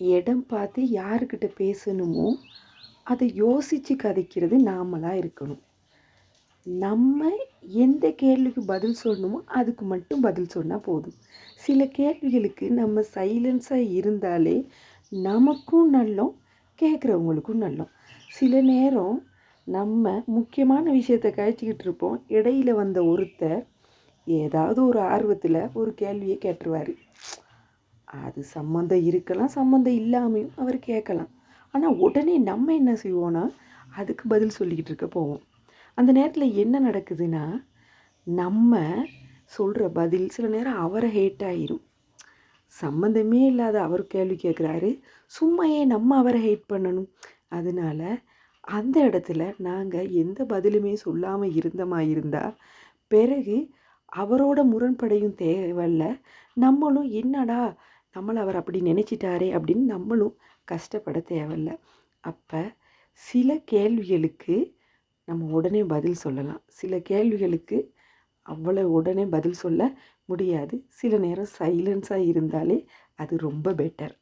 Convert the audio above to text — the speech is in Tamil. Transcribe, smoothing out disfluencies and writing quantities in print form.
இடம் பார்த்து யாருக்கிட்ட பேசணுமோ அதை யோசித்து கதைக்கிறது நாமளாக இருக்கணும். நம்ம எந்த கேள்விக்கு பதில் சொல்லணுமோ அதுக்கு மட்டும் பதில் சொன்னால் போதும். சில கேள்விகளுக்கு நம்ம சைலன்ஸாக இருந்தாலே நமக்கும் நல்லோம், கேட்குறவங்களுக்கும் நல்லோம். சில நேரம் நம்ம முக்கியமான விஷயத்தை கழிச்சிக்கிட்டு இருப்போம். இடையில வந்த ஒருத்தர் ஏதாவது ஒரு ஆர்வத்தில் ஒரு கேள்வியை கேட்டுருவார். அது சம்மந்தம் இருக்கலாம், சம்மந்தம் இல்லாமையும் அவர் கேட்கலாம். ஆனால் உடனே நம்ம என்ன செய்வோன்னா அதுக்கு பதில் சொல்லிக்கிட்டு இருக்க போவோம். அந்த நேரத்தில் என்ன நடக்குதுன்னா, நம்ம சொல்கிற பதில் சில நேரம் அவரை ஹேட் ஆகிரும். சம்மந்தமே இல்லாத அவர் கேள்வி கேட்குறாரு, சும்மா ஏன் நம்ம அவரை ஹேட் பண்ணணும்? அதனால் அந்த இடத்துல நாங்கள் எந்த பதிலுமே சொல்லாமல் இருந்தால் பிறகு அவரோட முரண்படையும் தேவையில்ல, நம்மளும் என்னடா நம்மளை அவர் அப்படி நினச்சிட்டாரே அப்படின்னு நம்மளும் கஷ்டப்பட தேவையில்ல. அப்போ சில கேள்விகளுக்கு நம்ம உடனே பதில் சொல்லலாம், சில கேள்விகளுக்கு அவ்வளோ உடனே பதில் சொல்ல முடியாது. சில நேரம் சைலன்ஸாக இருந்தாலே அது ரொம்ப பெட்டர்.